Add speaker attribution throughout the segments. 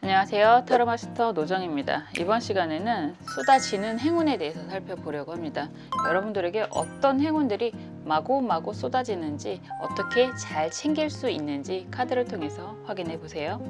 Speaker 1: 안녕하세요. 타로마스터 노정입니다. 이번 시간에는 쏟아지는 행운에 대해서 살펴보려고 합니다. 여러분들에게 어떤 행운들이 마구마구 쏟아지는지, 어떻게 잘 챙길 수 있는지 카드를 통해서 확인해 보세요.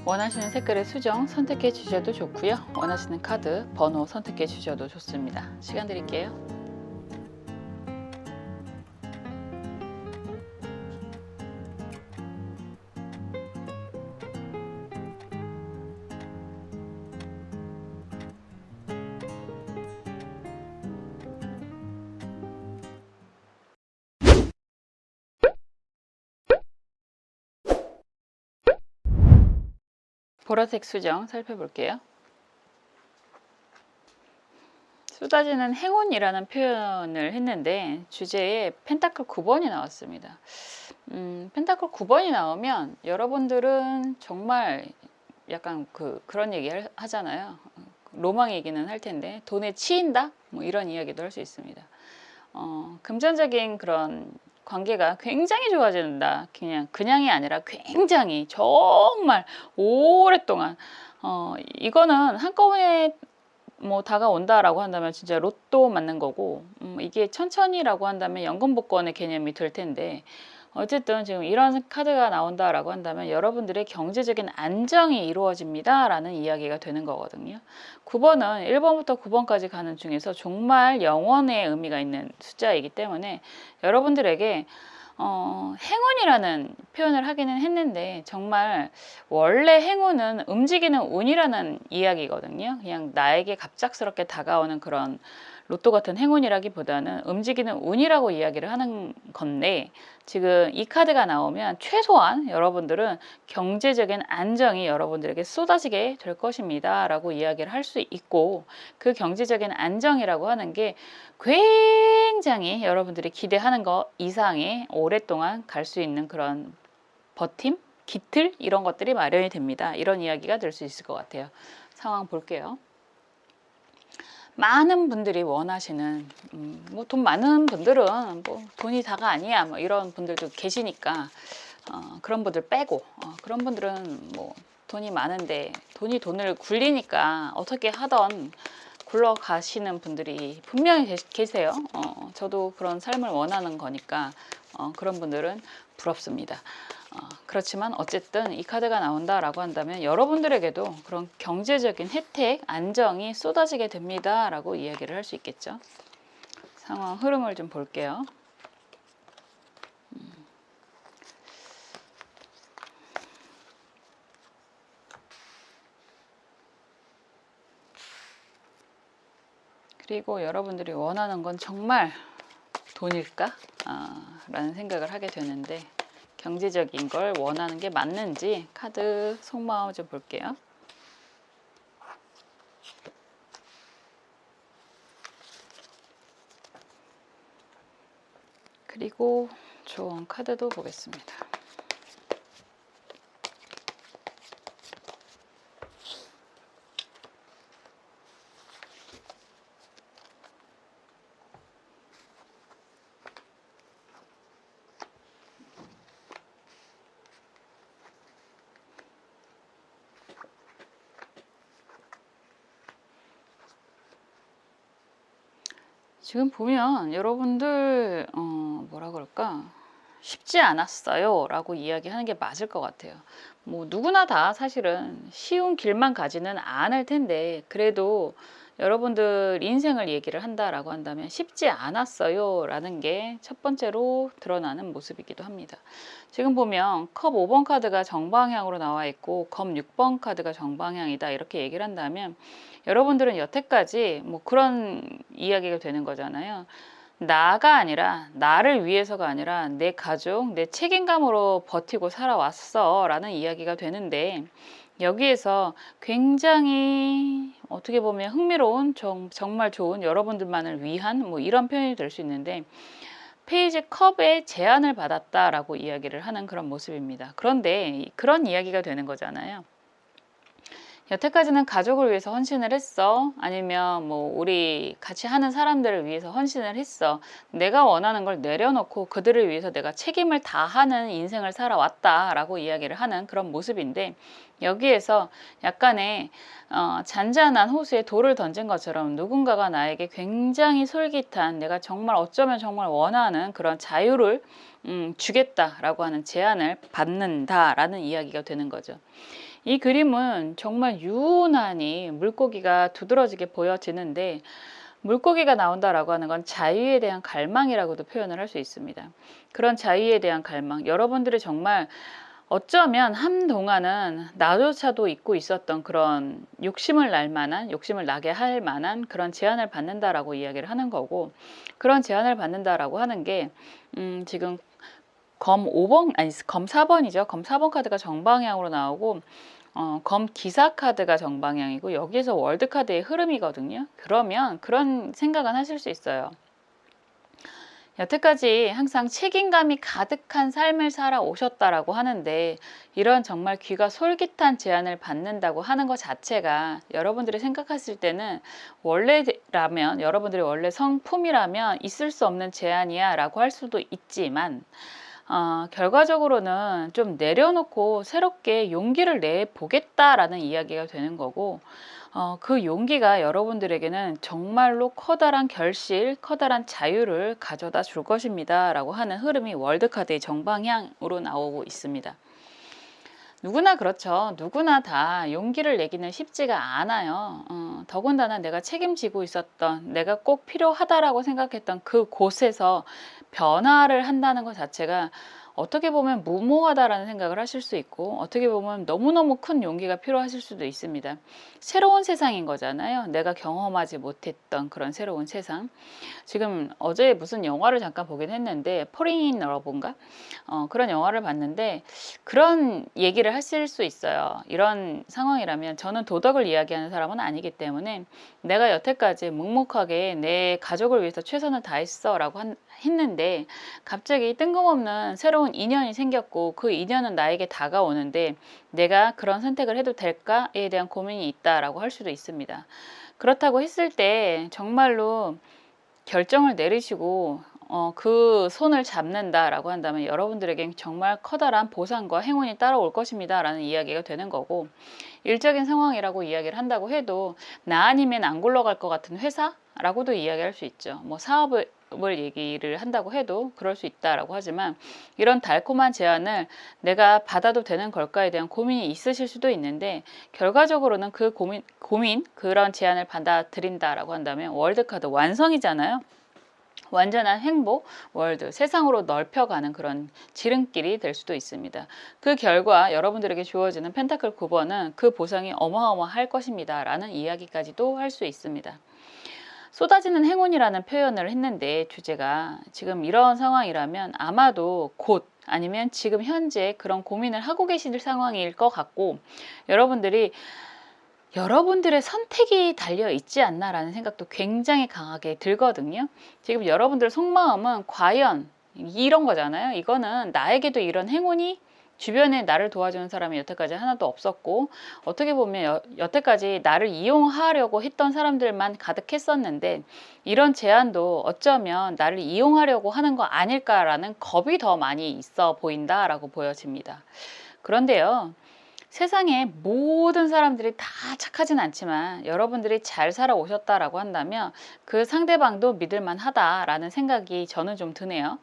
Speaker 1: 원하시는 색깔의 수정 선택해 주셔도 좋고요. 원하시는 카드 번호 선택해 주셔도 좋습니다. 시간 드릴게요. 보라색 수정 살펴볼게요. 쏟아지는 행운이라는 표현을 했는데 주제에 펜타클 9번이 나왔습니다. 펜타클 9번이 나오면 여러분들은 정말 약간 그런 얘기 하잖아요. 로망 얘기는 할 텐데 돈에 치인다? 뭐 이런 이야기도 할 수 있습니다. 금전적인 그런 관계가 굉장히 좋아진다. 그냥이 아니라 굉장히 정말 오랫동안 이거는 한꺼번에 뭐 다가온다라고 한다면 진짜 로또 맞는 거고, 이게 천천히라고 한다면 연금복권의 개념이 들 텐데, 어쨌든 지금 이런 카드가 나온다라고 한다면 여러분들의 경제적인 안정이 이루어집니다 라는 이야기가 되는 거거든요. 9번은 1번부터 9번까지 가는 중에서 정말 영원의 의미가 있는 숫자이기 때문에 여러분들에게 행운이라는 표현을 하기는 했는데, 정말 원래 행운은 움직이는 운이라는 이야기거든요. 그냥 나에게 갑작스럽게 다가오는 그런 로또 같은 행운이라기보다는 움직이는 운이라고 이야기를 하는 건데, 지금 이 카드가 나오면 최소한 여러분들은 경제적인 안정이 여러분들에게 쏟아지게 될 것입니다 라고 이야기를 할 수 있고, 그 경제적인 안정이라고 하는 게 굉장히 여러분들이 기대하는 것 이상의 오랫동안 갈 수 있는 그런 버팀? 기틀? 이런 것들이 마련이 됩니다. 이런 이야기가 될 수 있을 것 같아요. 상황 볼게요. 많은 분들이 원하시는 뭐 돈 많은 분들은 뭐 돈이 다가 아니야 뭐 이런 분들도 계시니까 그런 분들 빼고 그런 분들은 뭐 돈이 많은데 돈을 굴리니까 어떻게 하던 굴러가시는 분들이 분명히 계세요. 저도 그런 삶을 원하는 거니까 그런 분들은 부럽습니다. 그렇지만 어쨌든 이 카드가 나온다라고 한다면 여러분들에게도 그런 경제적인 혜택, 안정이 쏟아지게 됩니다 라고 이야기를 할 수 있겠죠. 상황 흐름을 좀 볼게요. 그리고 여러분들이 원하는 건 정말 돈일까? 라는 생각을 하게 되는데, 경제적인 걸 원하는 게 맞는지 카드 속마음 좀 볼게요. 그리고 조언 카드도 보겠습니다. 지금 보면 여러분들 뭐라 그럴까, 쉽지 않았어요 라고 이야기하는 게 맞을 것 같아요. 뭐 누구나 다 사실은 쉬운 길만 가지는 않을 텐데, 그래도 여러분들 인생을 얘기를 한다라고 한다면 쉽지 않았어요 라는 게 첫 번째로 드러나는 모습이기도 합니다. 지금 보면 컵 5번 카드가 정방향으로 나와 있고 검 6번 카드가 정방향이다 이렇게 얘기를 한다면, 여러분들은 여태까지 뭐 그런 이야기가 되는 거잖아요. 나가 아니라, 나를 위해서가 아니라 내 가족, 내 책임감으로 버티고 살아왔어 라는 이야기가 되는데, 여기에서 굉장히 어떻게 보면 흥미로운, 정말 좋은, 여러분들만을 위한 뭐 이런 표현이 될 수 있는데, 페이지 컵에 제안을 받았다라고 이야기를 하는 그런 모습입니다. 그런데 그런 이야기가 되는 거잖아요. 여태까지는 가족을 위해서 헌신을 했어. 아니면 뭐 우리 같이 하는 사람들을 위해서 헌신을 했어. 내가 원하는 걸 내려놓고 그들을 위해서 내가 책임을 다하는 인생을 살아왔다라고 이야기를 하는 그런 모습인데, 여기에서 약간의 잔잔한 호수에 돌을 던진 것처럼 누군가가 나에게 굉장히 솔깃한, 내가 정말 어쩌면 정말 원하는 그런 자유를 주겠다라고 하는 제안을 받는다라는 이야기가 되는 거죠. 이 그림은 정말 유난히 물고기가 두드러지게 보여지는데, 물고기가 나온다라고 하는 건 자유에 대한 갈망이라고도 표현을 할 수 있습니다. 그런 자유에 대한 갈망, 여러분들이 정말 어쩌면 한동안은 나조차도 잊고 있었던 그런 욕심을 나게 할 만한 그런 제안을 받는다라고 이야기를 하는 거고, 그런 제안을 받는다라고 하는 게 지금 검 5번, 아니 검 4번이죠. 검 4번 카드가 정방향으로 나오고, 검 기사 카드가 정방향이고, 여기에서 월드 카드의 흐름이거든요. 그러면 그런 생각은 하실 수 있어요. 여태까지 항상 책임감이 가득한 삶을 살아오셨다라고 하는데, 이런 정말 귀가 솔깃한 제안을 받는다고 하는 것 자체가 여러분들이 생각하실 때는, 원래라면, 여러분들이 원래 성품이라면 있을 수 없는 제안이야 라고 할 수도 있지만, 결과적으로는 좀 내려놓고 새롭게 용기를 내보겠다라는 이야기가 되는 거고, 그 용기가 여러분들에게는 정말로 커다란 결실, 커다란 자유를 가져다 줄 것입니다 라고 하는 흐름이 월드카드의 정방향으로 나오고 있습니다. 누구나 그렇죠. 누구나 다 용기를 내기는 쉽지가 않아요. 더군다나 내가 책임지고 있었던, 내가 꼭 필요하다라고 생각했던 그 곳에서 변화를 한다는 것 자체가 어떻게 보면 무모하다라는 생각을 하실 수 있고, 어떻게 보면 너무너무 큰 용기가 필요하실 수도 있습니다. 새로운 세상인 거잖아요. 내가 경험하지 못했던 그런 새로운 세상. 지금 어제 무슨 영화를 잠깐 보긴 했는데, 폴인 러브인가? 그런 영화를 봤는데 그런 얘기를 하실 수 있어요. 이런 상황이라면, 저는 도덕을 이야기하는 사람은 아니기 때문에 내가 여태까지 묵묵하게 내 가족을 위해서 최선을 다했어 라고 했는데, 갑자기 뜬금없는 새로운 인연이 생겼고, 그 인연은 나에게 다가오는데 내가 그런 선택을 해도 될까에 대한 고민이 있다라고 할 수도 있습니다. 그렇다고 했을 때 정말로 결정을 내리시고 그 손을 잡는다라고 한다면, 여러분들에겐 정말 커다란 보상과 행운이 따라올 것입니다 라는 이야기가 되는 거고, 일적인 상황이라고 이야기를 한다고 해도 나 아니면 안 굴러갈 것 같은 회사라고도 이야기할 수 있죠. 뭐 사업을 얘기를 한다고 해도 그럴 수 있다라고 하지만, 이런 달콤한 제안을 내가 받아도 되는 걸까에 대한 고민이 있으실 수도 있는데, 결과적으로는 그 고민 그런 제안을 받아들인다라고 한다면 월드카드 완성이잖아요. 완전한 행복, 월드, 세상으로 넓혀가는 그런 지름길이 될 수도 있습니다. 그 결과 여러분들에게 주어지는 펜타클 9번은 그 보상이 어마어마할 것입니다 라는 이야기까지도 할 수 있습니다. 쏟아지는 행운이라는 표현을 했는데, 주제가 지금 이런 상황이라면 아마도 곧, 아니면 지금 현재 그런 고민을 하고 계실 상황일 것 같고, 여러분들의 선택이 달려 있지 않나라는 생각도 굉장히 강하게 들거든요. 지금 여러분들 속마음은 과연 이런 거잖아요. 이거는 나에게도 이런 행운이, 주변에 나를 도와주는 사람이 여태까지 하나도 없었고, 어떻게 보면 여태까지 나를 이용하려고 했던 사람들만 가득했었는데, 이런 제안도 어쩌면 나를 이용하려고 하는 거 아닐까라는 겁이 더 많이 있어 보인다라고 보여집니다. 그런데요, 세상에 모든 사람들이 다 착하진 않지만 여러분들이 잘 살아오셨다라고 한다면 그 상대방도 믿을만 하다라는 생각이 저는 좀 드네요.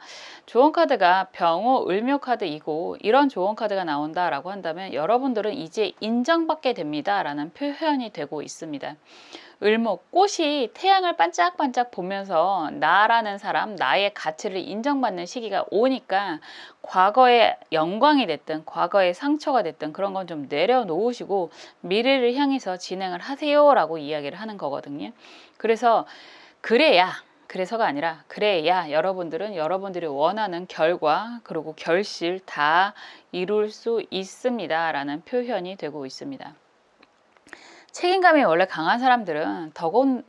Speaker 1: 조언 카드가 병호 을묘 카드이고, 이런 조언 카드가 나온다라고 한다면 여러분들은 이제 인정받게 됩니다 라는 표현이 되고 있습니다. 을목, 꽃이 태양을 반짝반짝 보면서 나라는 사람, 나의 가치를 인정받는 시기가 오니까, 과거의 영광이 됐든 과거의 상처가 됐든 그런 건 좀 내려놓으시고 미래를 향해서 진행을 하세요 라고 이야기를 하는 거거든요. 그래서 그래야 그래서가 아니라 그래야 여러분들은 여러분들이 원하는 결과 그리고 결실 다 이룰 수 있습니다 라는 표현이 되고 있습니다. 책임감이 원래 강한 사람들은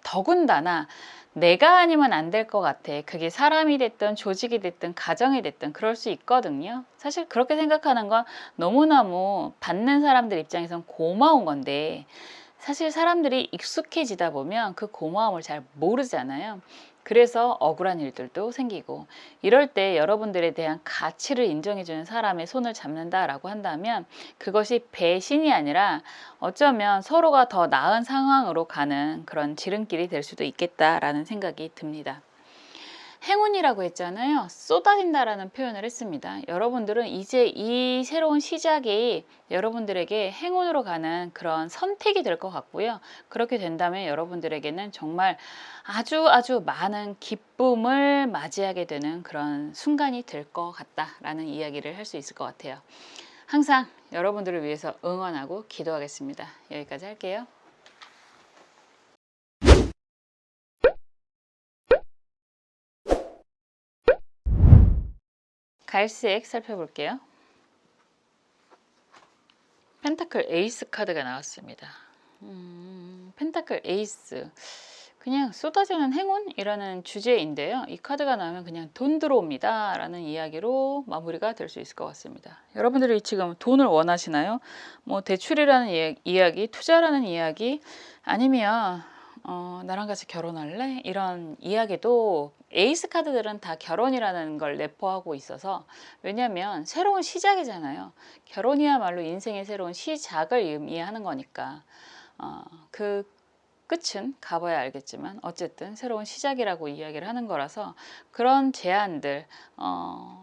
Speaker 1: 더군다나 내가 아니면 안 될 것 같아. 그게 사람이 됐든 조직이 됐든 가정이 됐든 그럴 수 있거든요. 사실 그렇게 생각하는 건 너무너무 받는 사람들 입장에선 고마운 건데 사실 사람들이 익숙해지다 보면 그 고마움을 잘 모르잖아요. 그래서 억울한 일들도 생기고 이럴 때 여러분들에 대한 가치를 인정해주는 사람의 손을 잡는다라고 한다면 그것이 배신이 아니라 어쩌면 서로가 더 나은 상황으로 가는 그런 지름길이 될 수도 있겠다라는 생각이 듭니다. 행운이라고 했잖아요. 쏟아진다라는 표현을 했습니다. 여러분들은 이제 이 새로운 시작이 여러분들에게 행운으로 가는 그런 선택이 될 것 같고요. 그렇게 된다면 여러분들에게는 정말 아주 많은 기쁨을 맞이하게 되는 그런 순간이 될 것 같다라는 이야기를 할 수 있을 것 같아요. 항상 여러분들을 위해서 응원하고 기도하겠습니다. 여기까지 할게요. 갈색 살펴볼게요. 펜타클 에이스 카드가 나왔습니다. 펜타클 에이스 그냥 쏟아지는 행운이라는 주제인데요. 이 카드가 나오면 그냥 돈 들어옵니다 라는 이야기로 마무리가 될 수 있을 것 같습니다. 여러분들이 지금 돈을 원하시나요? 뭐 대출이라는 이야기, 투자라는 이야기 아니면 나랑 같이 결혼할래? 이런 이야기도 에이스 카드들은 다 결혼이라는 걸 내포하고 있어서 왜냐하면 새로운 시작이잖아요. 결혼이야말로 인생의 새로운 시작을 의미하는 거니까 그 끝은 가봐야 알겠지만 어쨌든 새로운 시작이라고 이야기를 하는 거라서 그런 제안들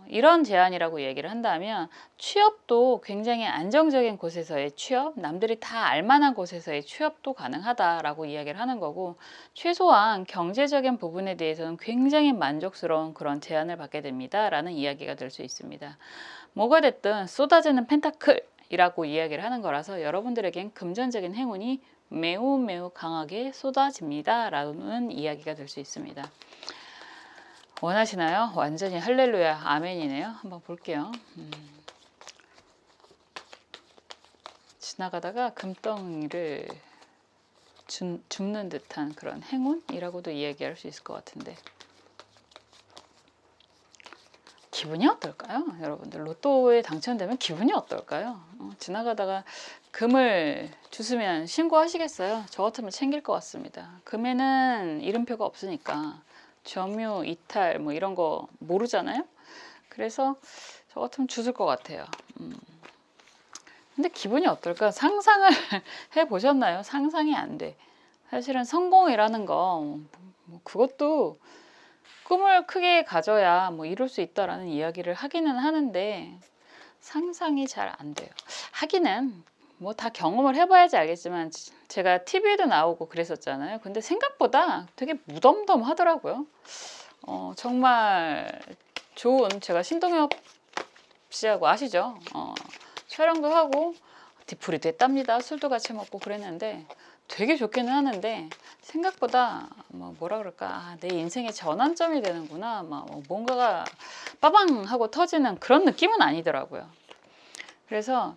Speaker 1: 이런 제안이라고 얘기를 한다면 취업도 굉장히 안정적인 곳에서의 취업 남들이 다 알만한 곳에서의 취업도 가능하다라고 이야기를 하는 거고 최소한 경제적인 부분에 대해서는 굉장히 만족스러운 그런 제안을 받게 됩니다 라는 이야기가 될 수 있습니다. 뭐가 됐든 쏟아지는 펜타클이라고 이야기를 하는 거라서 여러분들에겐 금전적인 행운이 매우 강하게 쏟아집니다 라는 이야기가 될 수 있습니다. 원하시나요? 완전히 할렐루야 아멘이네요. 한번 볼게요. 지나가다가 금덩이를 줍는 듯한 그런 행운이라고도 이야기할 수 있을 것 같은데 기분이 어떨까요? 여러분들 로또에 당첨되면 기분이 어떨까요? 지나가다가 금을 주스면 신고하시겠어요? 저 같으면 챙길 것 같습니다. 금에는 이름표가 없으니까 점유, 이탈 뭐 이런 거 모르잖아요. 그래서 저 같으면 주술 것 같아요. 근데 기분이 어떨까? 상상을 해보셨나요? 상상이 안 돼. 사실은 성공이라는 거 뭐 그것도 꿈을 크게 가져야 뭐 이룰 수 있다라는 이야기를 하기는 하는데 상상이 잘 안 돼요. 하기는 뭐 다 경험을 해봐야지 알겠지만 제가 TV에도 나오고 그랬었잖아요. 근데 생각보다 되게 무덤덤하더라고요. 정말 좋은 제가 신동엽 씨하고 아시죠? 촬영도 하고 디프리도 했답니다. 술도 같이 먹고 그랬는데 되게 좋기는 하는데 생각보다 뭐라 그럴까 내 인생의 전환점이 되는구나 뭔가가 빠방 하고 터지는 그런 느낌은 아니더라고요. 그래서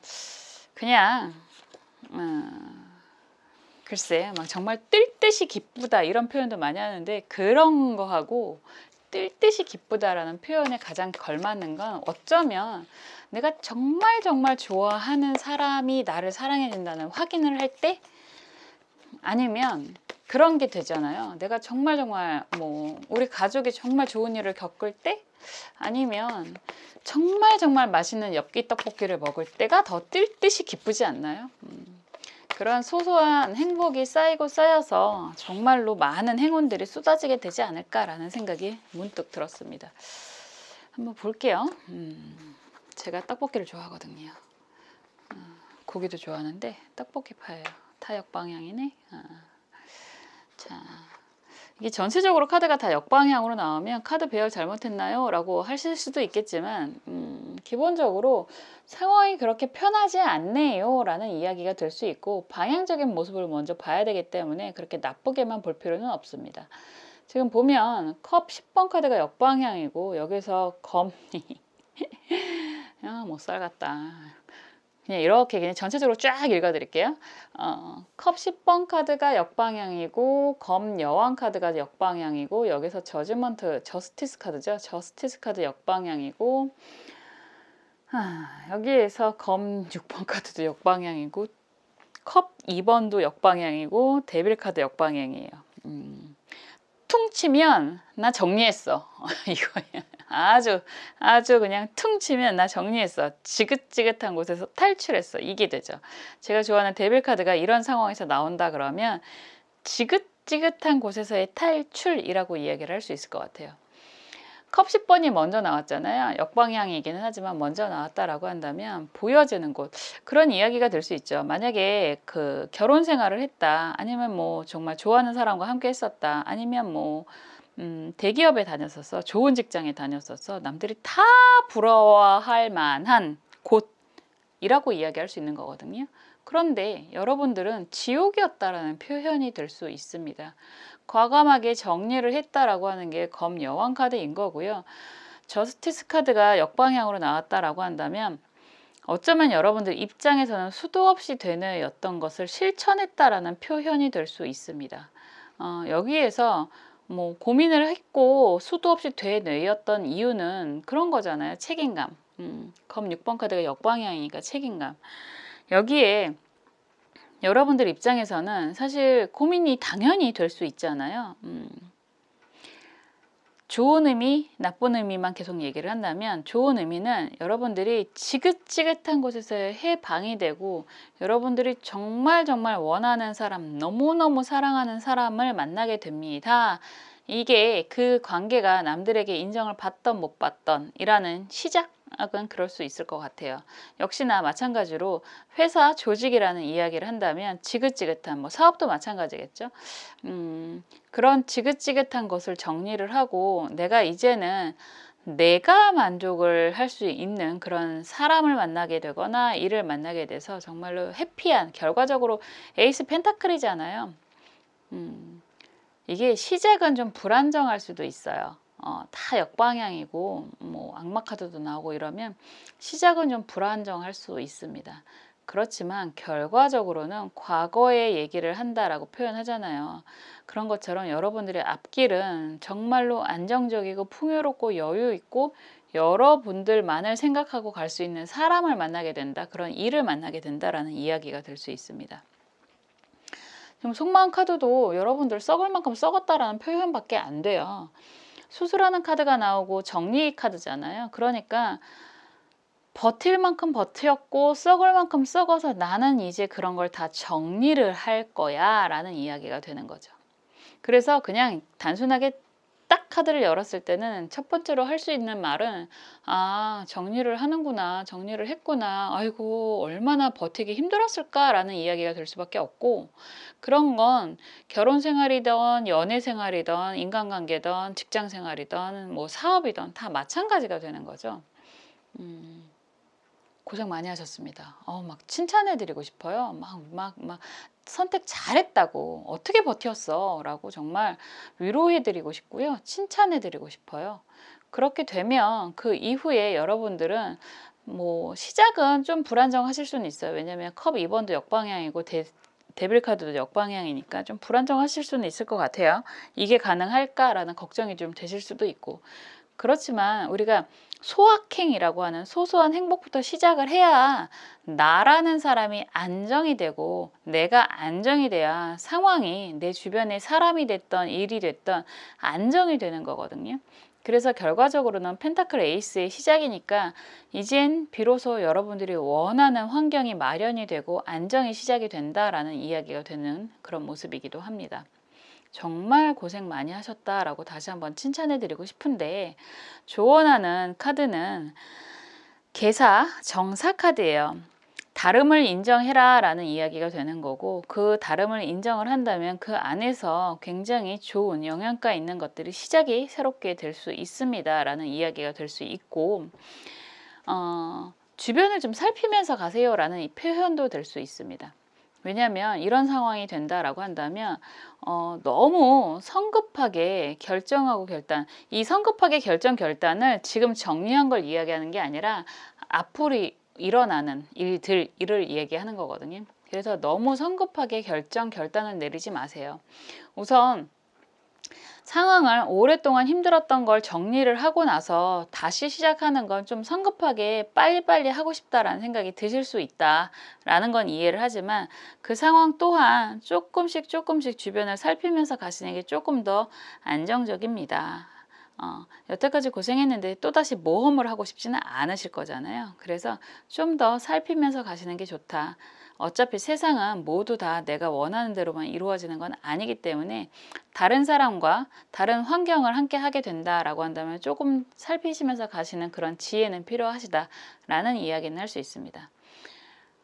Speaker 1: 그냥 글쎄 막 정말 뜰 듯이 기쁘다 이런 표현도 많이 하는데 그런 거하고 뜰 듯이 기쁘다라는 표현에 가장 걸맞는 건 어쩌면 내가 정말 좋아하는 사람이 나를 사랑해 준다는 확인을 할 때 아니면 그런 게 되잖아요. 내가 정말 뭐 우리 가족이 정말 좋은 일을 겪을 때 아니면 정말 맛있는 엽기 떡볶이를 먹을 때가 더 뜰 듯이 기쁘지 않나요? 그런 소소한 행복이 쌓이고 쌓여서 정말로 많은 행운들이 쏟아지게 되지 않을까라는 생각이 문득 들었습니다. 한번 볼게요. 제가 떡볶이를 좋아하거든요. 고기도 좋아하는데 떡볶이 파예요. 타역 방향이네. 자, 이게 전체적으로 카드가 다 역방향으로 나오면 카드 배열 잘못했나요? 라고 하실 수도 있겠지만 기본적으로 상황이 그렇게 편하지 않네요 라는 이야기가 될 수 있고 방향적인 모습을 먼저 봐야 되기 때문에 그렇게 나쁘게만 볼 필요는 없습니다. 지금 보면 컵 10번 카드가 역방향이고 여기서 검이 못살 같다. 그냥 이렇게 그냥 전체적으로 쫙 읽어드릴게요. 컵 10번 카드가 역방향이고 검 여왕 카드가 역방향이고 여기서 저지먼트 저스티스 카드죠. 저스티스 카드 역방향이고 여기에서 검 6번 카드도 역방향이고 컵 2번도 역방향이고 데빌 카드 역방향이에요. 퉁 치면 나 정리했어. 이거야. 아주 그냥 퉁 치면 나 정리했어. 지긋지긋한 곳에서 탈출했어. 이게 되죠. 제가 좋아하는 데빌 카드가 이런 상황에서 나온다 그러면 지긋지긋한 곳에서의 탈출이라고 이야기를 할 수 있을 것 같아요. 컵 10번이 먼저 나왔잖아요. 역방향이기는 하지만 먼저 나왔다라고 한다면 보여지는 곳, 그런 이야기가 될 수 있죠. 만약에 그 결혼 생활을 했다, 아니면 뭐 정말 좋아하는 사람과 함께 했었다, 아니면 뭐 대기업에 다녔었어, 좋은 직장에 다녔었어, 남들이 다 부러워할 만한 곳이라고 이야기할 수 있는 거거든요. 그런데 여러분들은 지옥이었다라는 표현이 될 수 있습니다. 과감하게 정리를 했다라고 하는 게 검 여왕 카드인 거고요. 저스티스 카드가 역방향으로 나왔다라고 한다면 어쩌면 여러분들 입장에서는 수도 없이 되뇌였던 것을 실천했다라는 표현이 될 수 있습니다. 여기에서 뭐 고민을 했고 수도 없이 되뇌였던 이유는 그런 거잖아요. 책임감. 검 6번 카드가 역방향이니까 책임감. 여기에 여러분들 입장에서는 사실 고민이 당연히 될 수 있잖아요. 좋은 의미, 나쁜 의미만 계속 얘기를 한다면 좋은 의미는 여러분들이 지긋지긋한 곳에서의 해방이 되고 여러분들이 정말 원하는 사람, 너무너무 사랑하는 사람을 만나게 됩니다. 이게 그 관계가 남들에게 인정을 받던 못 받던 이라는 시작은 그럴 수 있을 것 같아요. 역시나 마찬가지로 회사 조직이라는 이야기를 한다면 지긋지긋한, 뭐 사업도 마찬가지겠죠. 그런 지긋지긋한 것을 정리를 하고 내가 이제는 내가 만족을 할 수 있는 그런 사람을 만나게 되거나 일을 만나게 돼서 정말로 해피한, 결과적으로 에이스 펜타클이잖아요. 이게 시작은 좀 불안정할 수도 있어요. 다 역방향이고 뭐 악마 카드도 나오고 이러면 시작은 좀 불안정할 수 있습니다. 그렇지만 결과적으로는 과거의 얘기를 한다라고 표현하잖아요. 그런 것처럼 여러분들의 앞길은 정말로 안정적이고 풍요롭고 여유 있고 여러분들만을 생각하고 갈 수 있는 사람을 만나게 된다. 그런 일을 만나게 된다라는 이야기가 될 수 있습니다. 지금 속마음 카드도 여러분들 썩을 만큼 썩었다라는 표현밖에 안 돼요. 수술하는 카드가 나오고 정리 카드잖아요. 그러니까 버틸 만큼 버텼고 썩을 만큼 썩어서 나는 이제 그런 걸 다 정리를 할 거야 라는 이야기가 되는 거죠. 그래서 그냥 단순하게 딱 카드를 열었을 때는 첫 번째로 할 수 있는 말은 정리를 하는구나, 정리를 했구나, 아이고 얼마나 버티기 힘들었을까라는 이야기가 될 수밖에 없고, 그런 건 결혼 생활이든 연애 생활이든 인간관계든 직장 생활이든 뭐 사업이든 다 마찬가지가 되는 거죠. 고생 많이 하셨습니다. 막 칭찬해드리고 싶어요. 막 선택 잘했다고, 어떻게 버텼어? 라고 정말 위로해드리고 싶고요. 칭찬해드리고 싶어요. 그렇게 되면 그 이후에 여러분들은 뭐 시작은 좀 불안정하실 수는 있어요. 왜냐하면 컵 2번도 역방향이고 데빌 카드도 역방향이니까 좀 불안정하실 수는 있을 것 같아요. 이게 가능할까라는 걱정이 좀 되실 수도 있고, 그렇지만 우리가 소확행이라고 하는 소소한 행복부터 시작을 해야 나라는 사람이 안정이 되고, 내가 안정이 돼야 상황이 내 주변에 사람이 됐던 일이 됐던 안정이 되는 거거든요. 그래서 결과적으로는 펜타클 에이스의 시작이니까 이젠 비로소 여러분들이 원하는 환경이 마련이 되고 안정이 시작이 된다라는 이야기가 되는 그런 모습이기도 합니다. 정말 고생 많이 하셨다라고 다시 한번 칭찬해드리고 싶은데, 조언하는 카드는 개사 정사 카드예요. 다름을 인정해라 라는 이야기가 되는 거고, 그 다름을 인정을 한다면 그 안에서 굉장히 좋은 영향가 있는 것들이 시작이 새롭게 될 수 있습니다 라는 이야기가 될 수 있고, 주변을 좀 살피면서 가세요 라는 이 표현도 될 수 있습니다. 왜냐하면 이런 상황이 된다라고 한다면 너무 성급하게 결정하고 결단, 이 성급하게 결단을 지금 정리한 걸 이야기하는 게 아니라 앞으로 일어나는 일을 이야기하는 거거든요. 그래서 너무 성급하게 결단을 내리지 마세요. 우선 상황을 오랫동안 힘들었던 걸 정리를 하고 나서 다시 시작하는 건 좀 성급하게 빨리빨리 하고 싶다라는 생각이 드실 수 있다라는 건 이해를 하지만 그 상황 또한 조금씩 주변을 살피면서 가시는 게 조금 더 안정적입니다. 여태까지 고생했는데 또다시 모험을 하고 싶지는 않으실 거잖아요. 그래서 좀 더 살피면서 가시는 게 좋다. 어차피 세상은 모두 다 내가 원하는 대로만 이루어지는 건 아니기 때문에 다른 사람과 다른 환경을 함께 하게 된다라고 한다면 조금 살피시면서 가시는 그런 지혜는 필요하시다라는 이야기는 할 수 있습니다.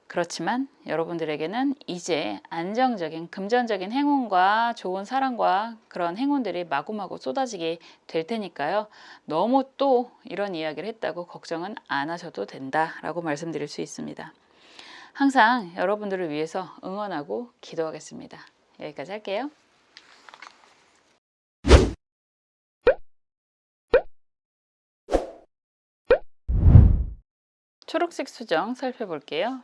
Speaker 1: 그렇지만 여러분들에게는 이제 안정적인 금전적인 행운과 좋은 사랑과 그런 행운들이 마구마구 쏟아지게 될 테니까요. 너무 또 이런 이야기를 했다고 걱정은 안 하셔도 된다라고 말씀드릴 수 있습니다. 항상 여러분들을 위해서 응원하고 기도하겠습니다. 여기까지 할게요. 초록색 수정 살펴볼게요.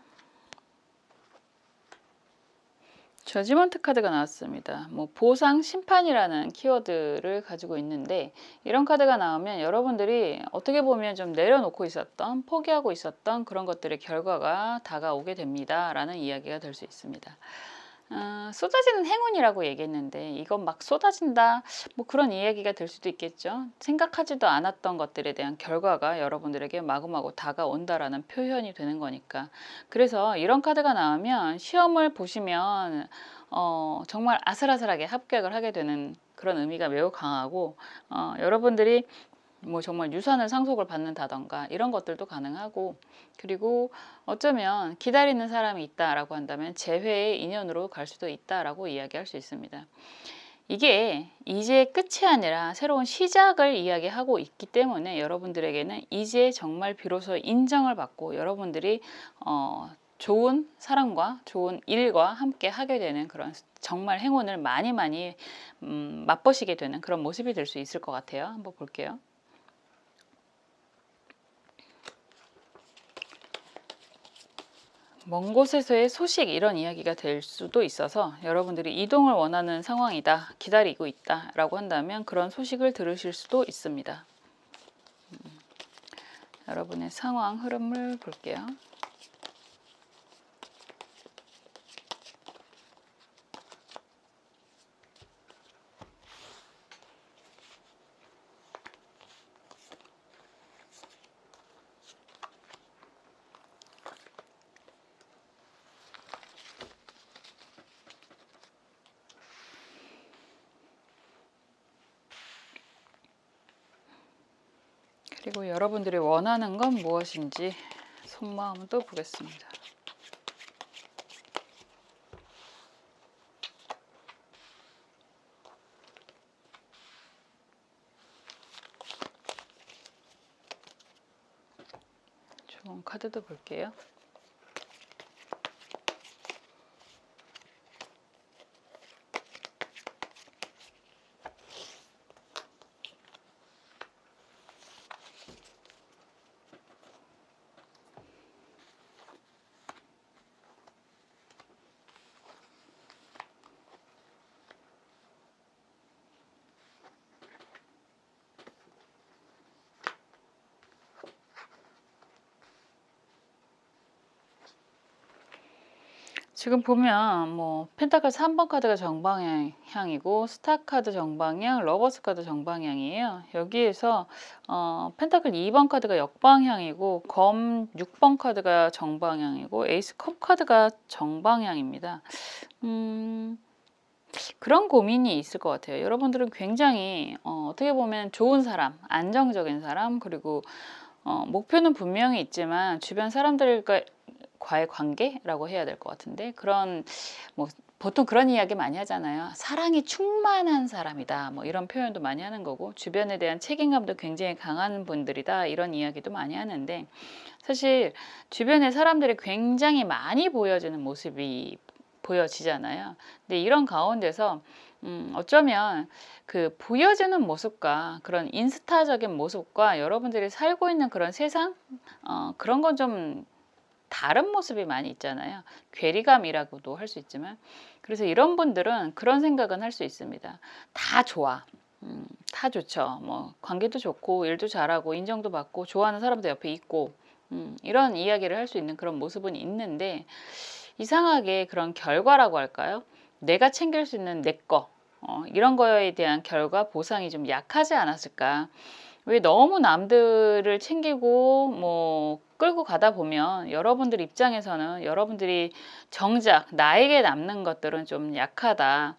Speaker 1: 저지먼트 카드가 나왔습니다. 보상 심판이라는 키워드를 가지고 있는데 이런 카드가 나오면 여러분들이 어떻게 보면 좀 내려놓고 있었던 포기하고 있었던 그런 것들의 결과가 다가오게 됩니다 라는 이야기가 될 수 있습니다. 쏟아지는 행운이라고 얘기했는데 이건 막 쏟아진다 그런 이야기가 될 수도 있겠죠. 생각하지도 않았던 것들에 대한 결과가 여러분들에게 마구마구 다가온다라는 표현이 되는 거니까. 그래서 이런 카드가 나오면 시험을 보시면 정말 아슬아슬하게 합격을 하게 되는 그런 의미가 매우 강하고 여러분들이 정말 유산을 상속을 받는다던가 이런 것들도 가능하고, 그리고 어쩌면 기다리는 사람이 있다라고 한다면 재회의 인연으로 갈 수도 있다라고 이야기할 수 있습니다. 이게 이제 끝이 아니라 새로운 시작을 이야기하고 있기 때문에 여러분들에게는 이제 정말 비로소 인정을 받고 여러분들이 좋은 사람과 좋은 일과 함께 하게 되는 그런 정말 행운을 많이 맛보시게 되는 그런 모습이 될 수 있을 것 같아요. 한번 볼게요. 먼 곳에서의 소식 이런 이야기가 될 수도 있어서 여러분들이 이동을 원하는 상황이다, 기다리고 있다 라고 한다면 그런 소식을 들으실 수도 있습니다. 여러분의 상황 흐름을 볼게요. 그리고 여러분들이 원하는 건 무엇인지 속마음도 보겠습니다. 좋은 카드도 볼게요. 지금 보면 펜타클 3번 카드가 정방향이고 스타 카드 정방향, 러버스 카드 정방향이에요. 여기에서 펜타클 2번 카드가 역방향이고 검 6번 카드가 정방향이고 에이스 컵 카드가 정방향입니다. 그런 고민이 있을 것 같아요. 여러분들은 굉장히 어떻게 보면 좋은 사람, 안정적인 사람, 그리고 목표는 분명히 있지만 주변 사람들과 과의 관계라고 해야 될 것 같은데, 그런 보통 그런 이야기 많이 하잖아요. 사랑이 충만한 사람이다, 이런 표현도 많이 하는 거고, 주변에 대한 책임감도 굉장히 강한 분들이다, 이런 이야기도 많이 하는데, 사실 주변에 사람들이 굉장히 많이 보여지는 모습이 보여지잖아요. 근데 이런 가운데서 어쩌면 그 보여지는 모습과 그런 인스타적인 모습과 여러분들이 살고 있는 그런 세상, 그런 건 좀 다른 모습이 많이 있잖아요. 괴리감이라고도 할 수 있지만, 그래서 이런 분들은 그런 생각은 할 수 있습니다. 다 좋아. 다 좋죠. 뭐 관계도 좋고 일도 잘하고 인정도 받고 좋아하는 사람도 옆에 있고, 이런 이야기를 할 수 있는 그런 모습은 있는데, 이상하게 그런 결과라고 할까요? 내가 챙길 수 있는 내 거, 이런 거에 대한 결과 보상이 좀 약하지 않았을까? 왜 너무 남들을 챙기고 뭐 끌고 가다 보면 여러분들 입장에서는 여러분들이 정작 나에게 남는 것들은 좀 약하다.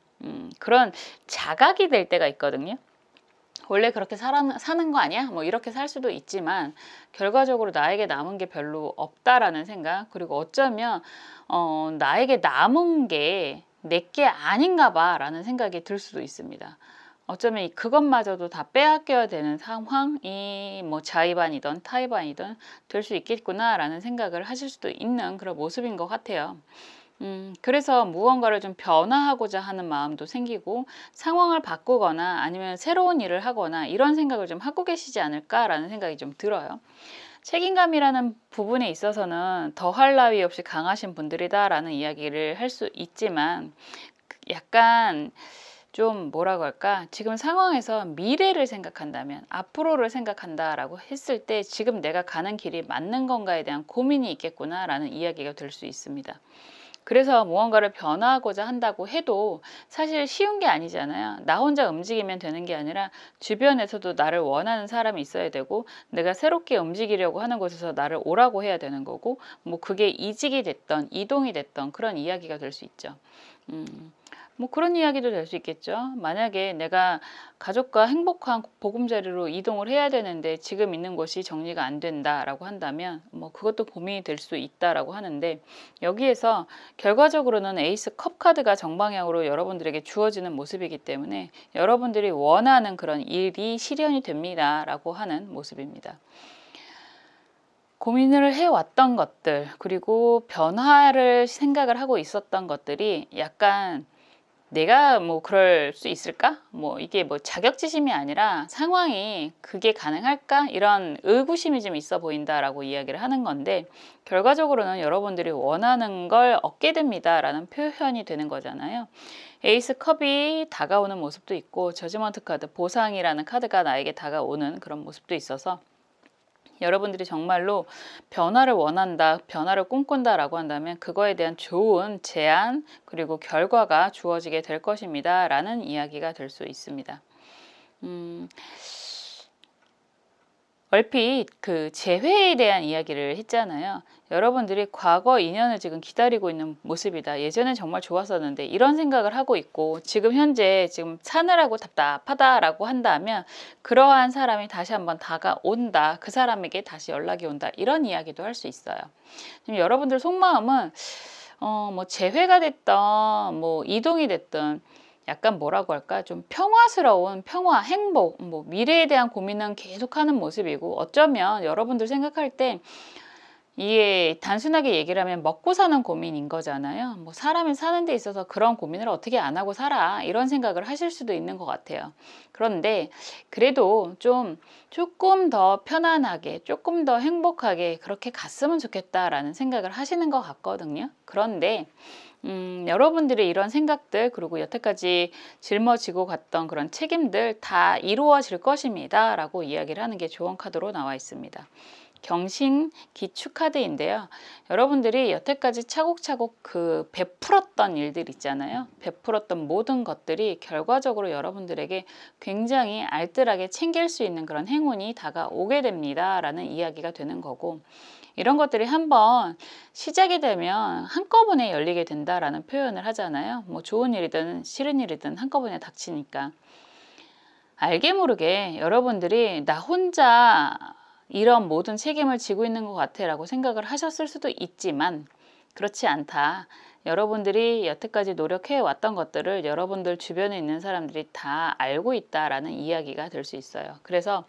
Speaker 1: 그런 자각이 될 때가 있거든요. 원래 그렇게 사는 거 아니야? 뭐 이렇게 살 수도 있지만 결과적으로 나에게 남은 게 별로 없다라는 생각, 그리고 어쩌면 나에게 남은 게 내게 아닌가 봐라는 생각이 들 수도 있습니다. 어쩌면 그것마저도 다 빼앗겨야 되는 상황이 뭐 자의반이든 타의반이든 될 수 있겠구나라는 생각을 하실 수도 있는 그런 모습인 것 같아요. 그래서 무언가를 좀 변화하고자 하는 마음도 생기고 상황을 바꾸거나 아니면 새로운 일을 하거나 이런 생각을 좀 하고 계시지 않을까라는 생각이 좀 들어요. 책임감이라는 부분에 있어서는 더할 나위 없이 강하신 분들이다라는 이야기를 할 수 있지만, 약간 좀 뭐라고 할까, 지금 상황에서 미래를 생각한다면, 앞으로를 생각한다라고 했을 때 지금 내가 가는 길이 맞는 건가에 대한 고민이 있겠구나라는 이야기가 될 수 있습니다. 그래서 무언가를 변화하고자 한다고 해도 사실 쉬운 게 아니잖아요. 나 혼자 움직이면 되는 게 아니라 주변에서도 나를 원하는 사람이 있어야 되고, 내가 새롭게 움직이려고 하는 곳에서 나를 오라고 해야 되는 거고, 뭐 그게 이직이 됐던 이동이 됐던 그런 이야기가 될 수 있죠. 뭐 그런 이야기도 될 수 있겠죠. 만약에 내가 가족과 행복한 보금자리로 이동을 해야 되는데 지금 있는 곳이 정리가 안 된다라고 한다면 뭐 그것도 고민이 될 수 있다라고 하는데, 여기에서 결과적으로는 에이스 컵 카드가 정방향으로 여러분들에게 주어지는 모습이기 때문에 여러분들이 원하는 그런 일이 실현이 됩니다라고 하는 모습입니다. 고민을 해왔던 것들, 그리고 변화를 생각을 하고 있었던 것들이 약간 내가 뭐 그럴 수 있을까? 뭐 이게 뭐 자격지심이 아니라 상황이 그게 가능할까? 이런 의구심이 좀 있어 보인다라고 이야기를 하는 건데, 결과적으로는 여러분들이 원하는 걸 얻게 됩니다라는 표현이 되는 거잖아요. 에이스 컵이 다가오는 모습도 있고, 저지먼트 카드, 보상이라는 카드가 나에게 다가오는 그런 모습도 있어서, 여러분들이 정말로 변화를 원한다, 변화를 꿈꾼다라고 한다면 그거에 대한 좋은 제안 그리고 결과가 주어지게 될 것입니다 라는 이야기가 될 수 있습니다. 얼핏 그 재회에 대한 이야기를 했잖아요. 여러분들이 과거 인연을 지금 기다리고 있는 모습이다. 예전엔 정말 좋았었는데 이런 생각을 하고 있고, 지금 현재 지금 사느라고 답답하다라고 한다면 그러한 사람이 다시 한번 다가온다. 그 사람에게 다시 연락이 온다. 이런 이야기도 할 수 있어요. 지금 여러분들 속마음은 뭐 재회가 됐던 뭐 이동이 됐던 약간 뭐라고 할까, 좀 평화스러운 평화, 행복, 뭐 미래에 대한 고민은 계속하는 모습이고, 어쩌면 여러분들 생각할 때 이게 단순하게 얘기를 하면 먹고 사는 고민인 거잖아요. 뭐 사람이 사는 데 있어서 그런 고민을 어떻게 안 하고 살아, 이런 생각을 하실 수도 있는 것 같아요. 그런데 그래도 조금 더 편안하게, 조금 더 행복하게 그렇게 갔으면 좋겠다라는 생각을 하시는 것 같거든요. 그런데 여러분들의 이런 생각들, 그리고 여태까지 짊어지고 갔던 그런 책임들 다 이루어질 것입니다 라고 이야기를 하는 게 좋은 카드로 나와 있습니다. 경신 기축 카드인데요. 여러분들이 여태까지 차곡차곡 그 베풀었던 일들 있잖아요. 베풀었던 모든 것들이 결과적으로 여러분들에게 굉장히 알뜰하게 챙길 수 있는 그런 행운이 다가오게 됩니다 라는 이야기가 되는 거고, 이런 것들이 한번 시작이 되면 한꺼번에 열리게 된다라는 표현을 하잖아요. 뭐 좋은 일이든 싫은 일이든 한꺼번에 닥치니까. 알게 모르게 여러분들이 나 혼자 이런 모든 책임을 지고 있는 것 같아 라고 생각을 하셨을 수도 있지만, 그렇지 않다. 여러분들이 여태까지 노력해 왔던 것들을 여러분들 주변에 있는 사람들이 다 알고 있다라는 이야기가 될 수 있어요. 그래서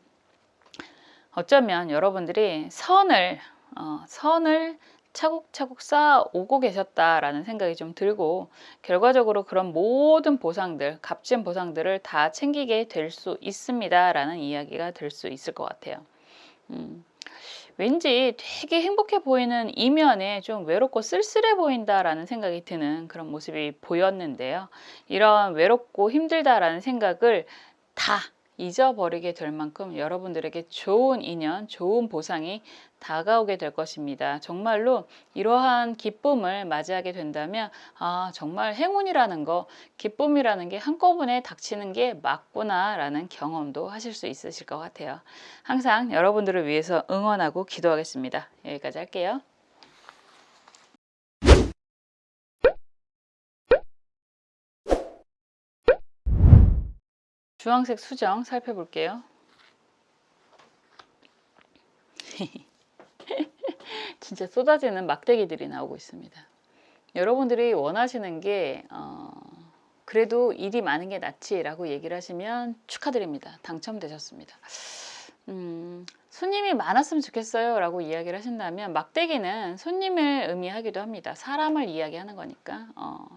Speaker 1: 어쩌면 여러분들이 선을 차곡차곡 쌓아오고 계셨다라는 생각이 좀 들고, 결과적으로 그런 모든 보상들, 값진 보상들을 다 챙기게 될 수 있습니다라는 이야기가 될 수 있을 것 같아요. 왠지 되게 행복해 보이는 이면에 좀 외롭고 쓸쓸해 보인다라는 생각이 드는 그런 모습이 보였는데요. 이런 외롭고 힘들다라는 생각을 다 잊어버리게 될 만큼 여러분들에게 좋은 인연, 좋은 보상이 다가오게 될 것입니다. 정말로 이러한 기쁨을 맞이하게 된다면, 아, 정말 행운이라는 거, 기쁨이라는 게 한꺼번에 닥치는 게 맞구나라는 경험도 하실 수 있으실 것 같아요. 항상 여러분들을 위해서 응원하고 기도하겠습니다. 여기까지 할게요. 주황색 수정 살펴볼게요. 진짜 쏟아지는 막대기들이 나오고 있습니다. 여러분들이 원하시는 게 그래도 일이 많은 게 낫지라고 얘기를 하시면 축하드립니다. 당첨되셨습니다. 손님이 많았으면 좋겠어요 라고 이야기를 하신다면, 막대기는 손님을 의미하기도 합니다. 사람을 이야기하는 거니까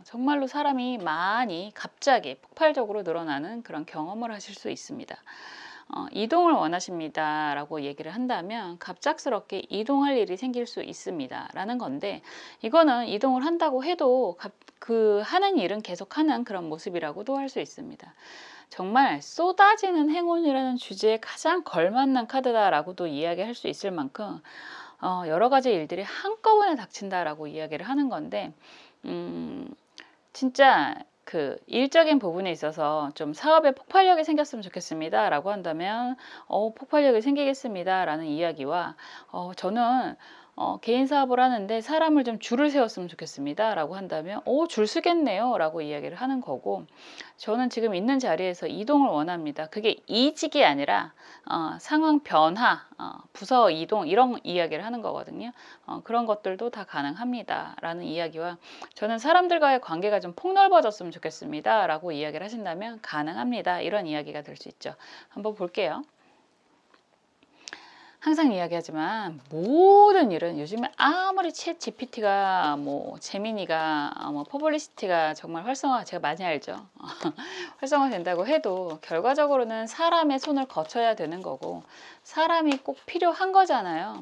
Speaker 1: 정말로 사람이 많이 갑자기 폭발적으로 늘어나는 그런 경험을 하실 수 있습니다. 이동을 원하십니다 라고 얘기를 한다면 갑작스럽게 이동할 일이 생길 수 있습니다 라는 건데, 이거는 이동을 한다고 해도 그 하는 일은 계속하는 그런 모습이라고도 할 수 있습니다. 정말 쏟아지는 행운이라는 주제에 가장 걸맞는 카드다라고도 이야기할 수 있을 만큼 여러 가지 일들이 한꺼번에 닥친다라고 이야기를 하는 건데, 진짜 그 일적인 부분에 있어서 좀 사업에 폭발력이 생겼으면 좋겠습니다 라고 한다면 폭발력이 생기겠습니다 라는 이야기와, 저는 개인 사업을 하는데 사람을 좀 줄을 세웠으면 좋겠습니다 라고 한다면 줄 서겠네요 라고 이야기를 하는 거고, 저는 지금 있는 자리에서 이동을 원합니다. 그게 이직이 아니라 상황 변화, 부서 이동, 이런 이야기를 하는 거거든요. 그런 것들도 다 가능합니다 라는 이야기와, 저는 사람들과의 관계가 좀 폭넓어졌으면 좋겠습니다 라고 이야기를 하신다면 가능합니다, 이런 이야기가 될 수 있죠. 한번 볼게요. 항상 이야기하지만 모든 일은 요즘에 아무리 챗 GPT가 제미니가 퍼블리시티가 정말 제가 많이 알죠. 활성화된다고 해도 결과적으로는 사람의 손을 거쳐야 되는 거고, 사람이 꼭 필요한 거잖아요.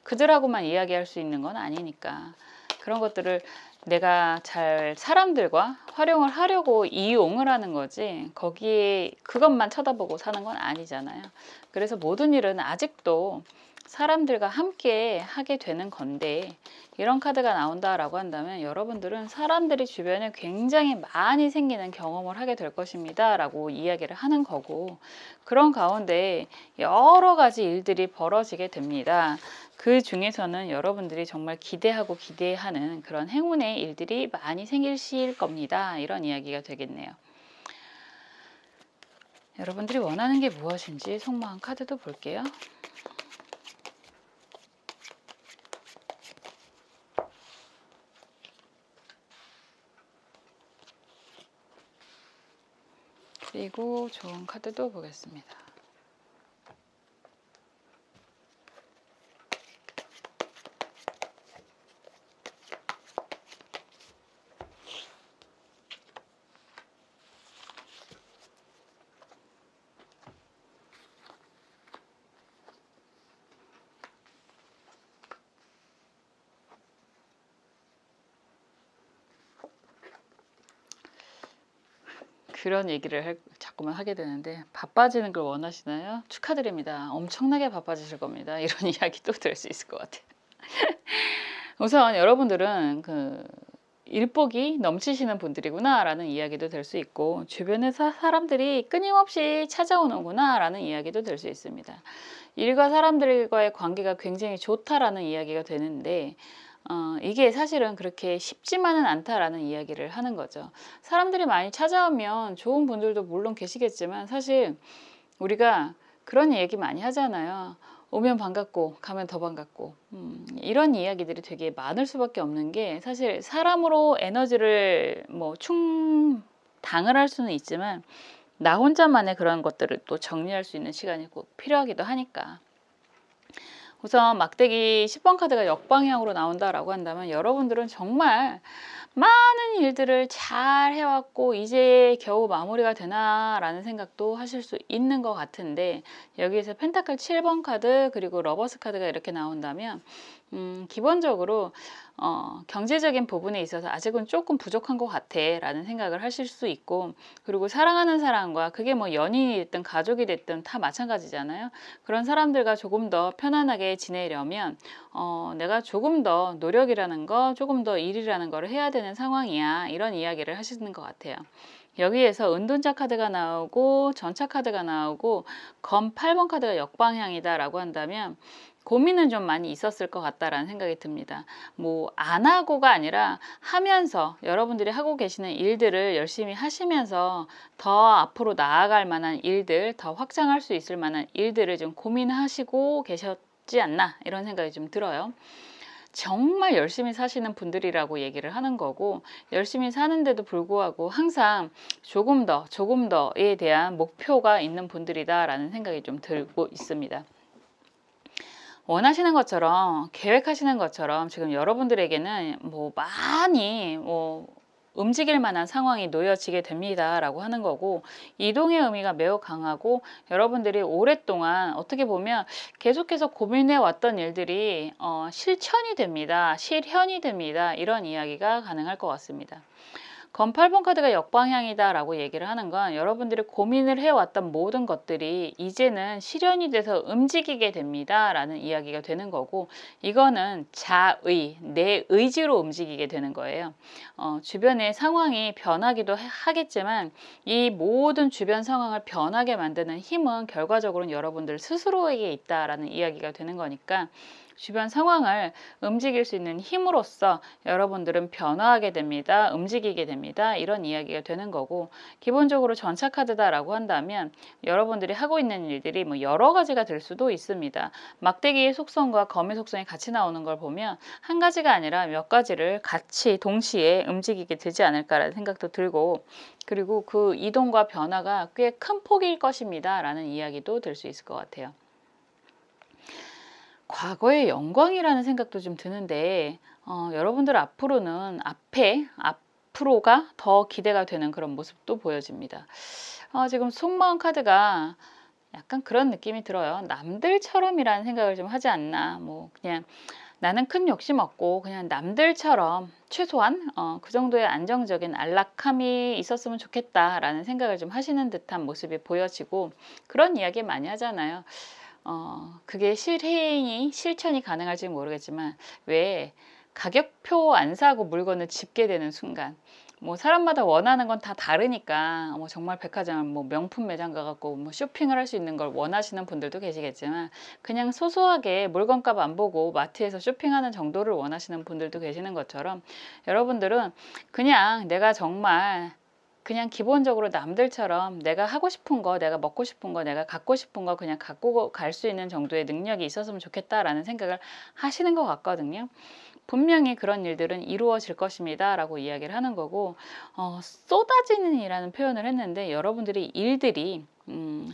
Speaker 1: 그들하고만 이야기할 수 있는 건 아니니까. 그런 것들을 내가 잘 사람들과 활용을 하려고 이용을 하는 거지, 거기에 그것만 쳐다보고 사는 건 아니잖아요. 그래서 모든 일은 아직도 사람들과 함께 하게 되는 건데, 이런 카드가 나온다라고 한다면 여러분들은 사람들이 주변에 굉장히 많이 생기는 경험을 하게 될 것입니다 라고 이야기를 하는 거고, 그런 가운데 여러 가지 일들이 벌어지게 됩니다. 그 중에서는 여러분들이 정말 기대하고 기대하는 그런 행운의 일들이 많이 생기실 겁니다, 이런 이야기가 되겠네요. 여러분들이 원하는 게 무엇인지 속마음 카드도 볼게요. 그리고 좋은 카드도 보겠습니다. 그런 얘기를 자꾸만 하게 되는데, 바빠지는 걸 원하시나요? 축하드립니다. 엄청나게 바빠지실 겁니다. 이런 이야기도 들 수 있을 것 같아요. 우선 여러분들은 일복이 넘치시는 분들이구나 라는 이야기도 될 수 있고, 주변에 사람들이 끊임없이 찾아오는구나 라는 이야기도 될 수 있습니다. 일과 사람들과의 관계가 굉장히 좋다라는 이야기가 되는데, 이게 사실은 그렇게 쉽지만은 않다라는 이야기를 하는 거죠. 사람들이 많이 찾아오면 좋은 분들도 물론 계시겠지만, 사실 우리가 그런 얘기 많이 하잖아요. 오면 반갑고 가면 더 반갑고, 이런 이야기들이 되게 많을 수밖에 없는 게, 사실 사람으로 에너지를 충당을 할 수는 있지만 나 혼자만의 그런 것들을 또 정리할 수 있는 시간이 꼭 필요하기도 하니까, 우선 막대기 10번 카드가 역방향으로 나온다라고 한다면 여러분들은 정말 많은 일들을 잘 해왔고 이제 겨우 마무리가 되나라는 생각도 하실 수 있는 것 같은데, 여기에서 펜타클 7번 카드 그리고 러버스 카드가 이렇게 나온다면 기본적으로 경제적인 부분에 있어서 아직은 조금 부족한 것 같아 라는 생각을 하실 수 있고, 그리고 사랑하는 사람과, 그게 뭐 연인이 됐든 가족이 됐든 다 마찬가지잖아요. 그런 사람들과 조금 더 편안하게 지내려면 내가 조금 더 노력이라는 거, 조금 더 일이라는 거를 해야 되는 상황이야, 이런 이야기를 하시는 것 같아요. 여기에서 은둔자 카드가 나오고 전차 카드가 나오고 검 8번 카드가 역방향이다 라고 한다면 고민은 좀 많이 있었을 것 같다라는 생각이 듭니다. 뭐 안 하고가 아니라 하면서, 여러분들이 하고 계시는 일들을 열심히 하시면서 더 앞으로 나아갈 만한 일들, 더 확장할 수 있을 만한 일들을 좀 고민하시고 계셨지 않나, 이런 생각이 좀 들어요. 정말 열심히 사시는 분들이라고 얘기를 하는 거고, 열심히 사는데도 불구하고 항상 조금 더에 대한 목표가 있는 분들이다라는 생각이 좀 들고 있습니다. 원하시는 것처럼, 계획하시는 것처럼 지금 여러분들에게는 뭐 많이 움직일 만한 상황이 놓여지게 됩니다 라고 하는 거고, 이동의 의미가 매우 강하고, 여러분들이 오랫동안 어떻게 보면 계속해서 고민해 왔던 일들이 실천이 됩니다, 실현이 됩니다, 이런 이야기가 가능할 것 같습니다. 검 8번 카드가 역방향이다 라고 얘기를 하는 건, 여러분들이 고민을 해왔던 모든 것들이 이제는 실현이 돼서 움직이게 됩니다 라는 이야기가 되는 거고, 이거는 자의, 내 의지로 움직이게 되는 거예요. 주변의 상황이 변하기도 하겠지만 이 모든 주변 상황을 변하게 만드는 힘은 결과적으로는 여러분들 스스로에게 있다라는 이야기가 되는 거니까, 주변 상황을 움직일 수 있는 힘으로써 여러분들은 변화하게 됩니다, 움직이게 됩니다, 이런 이야기가 되는 거고, 기본적으로 전차 카드다라고 한다면 여러분들이 하고 있는 일들이 뭐 여러 가지가 될 수도 있습니다. 막대기의 속성과 검의 속성이 같이 나오는 걸 보면 한 가지가 아니라 몇 가지를 같이 동시에 움직이게 되지 않을까라는 생각도 들고, 그리고 그 이동과 변화가 꽤 큰 폭일 것입니다 라는 이야기도 될 수 있을 것 같아요. 과거의 영광이라는 생각도 좀 드는데, 여러분들 앞으로는 앞으로가 더 기대가 되는 그런 모습도 보여집니다. 지금 속마음 카드가 약간 그런 느낌이 들어요. 남들처럼이라는 생각을 좀 하지 않나. 뭐 그냥 나는 큰 욕심 없고 그냥 남들처럼 최소한 그 정도의 안정적인 안락함이 있었으면 좋겠다라는 생각을 좀 하시는 듯한 모습이 보여지고, 그런 이야기 많이 하잖아요. 그게 실천이 가능할지 모르겠지만, 왜 가격표 안 사고 물건을 집게 되는 순간, 뭐 사람마다 원하는 건 다 다르니까, 뭐 정말 백화점 뭐 명품 매장 가갖고 뭐 쇼핑을 할 수 있는 걸 원하시는 분들도 계시겠지만, 그냥 소소하게 물건값 안 보고 마트에서 쇼핑하는 정도를 원하시는 분들도 계시는 것처럼, 여러분들은 그냥 내가 정말 그냥 기본적으로 남들처럼 내가 하고 싶은 거, 내가 먹고 싶은 거, 내가 갖고 싶은 거 그냥 갖고 갈 수 있는 정도의 능력이 있었으면 좋겠다라는 생각을 하시는 것 같거든요. 분명히 그런 일들은 이루어질 것입니다 라고 이야기를 하는 거고, 쏟아지는 이라는 표현을 했는데, 여러분들이 일들이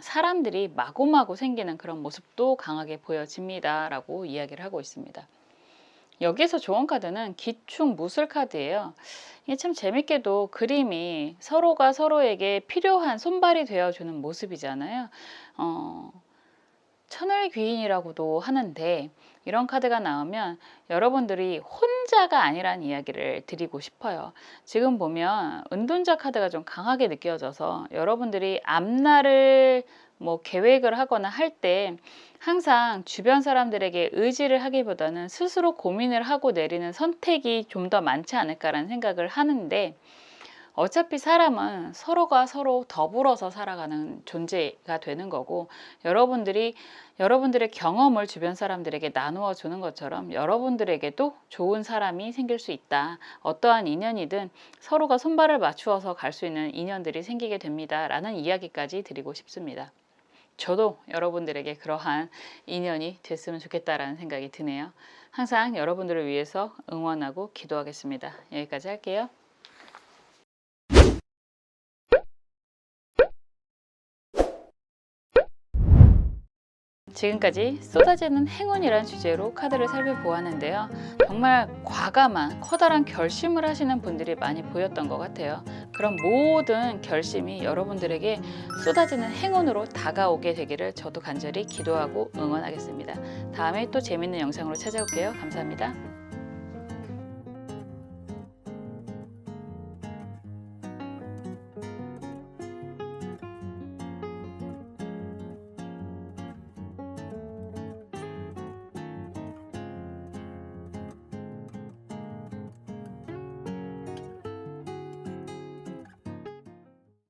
Speaker 1: 사람들이 마구마구 생기는 그런 모습도 강하게 보여집니다 라고 이야기를 하고 있습니다. 여기서 좋은 카드는 기충 무술 카드예요. 이게 참 재밌게도 그림이 서로가 서로에게 필요한 손발이 되어주는 모습이잖아요. 천을 귀인이라고도 하는데, 이런 카드가 나오면 여러분들이 혼자가 아니란 이야기를 드리고 싶어요. 지금 보면 은둔자 카드가 좀 강하게 느껴져서, 여러분들이 앞날을 뭐 계획을 하거나 할 때 항상 주변 사람들에게 의지를 하기보다는 스스로 고민을 하고 내리는 선택이 좀 더 많지 않을까라는 생각을 하는데, 어차피 사람은 서로가 서로 더불어서 살아가는 존재가 되는 거고, 여러분들의 경험을 주변 사람들에게 나누어 주는 것처럼 여러분들에게도 좋은 사람이 생길 수 있다. 어떠한 인연이든 서로가 손발을 맞추어서 갈 수 있는 인연들이 생기게 됩니다 라는 이야기까지 드리고 싶습니다. 저도 여러분들에게 그러한 인연이 됐으면 좋겠다라는 생각이 드네요. 항상 여러분들을 위해서 응원하고 기도하겠습니다. 여기까지 할게요. 지금까지 쏟아지는 행운이란 주제로 카드를 살펴보았는데요. 정말 과감한 커다란 결심을 하시는 분들이 많이 보였던 것 같아요. 그런 모든 결심이 여러분들에게 쏟아지는 행운으로 다가오게 되기를 저도 간절히 기도하고 응원하겠습니다. 다음에 또 재밌는 영상으로 찾아올게요. 감사합니다.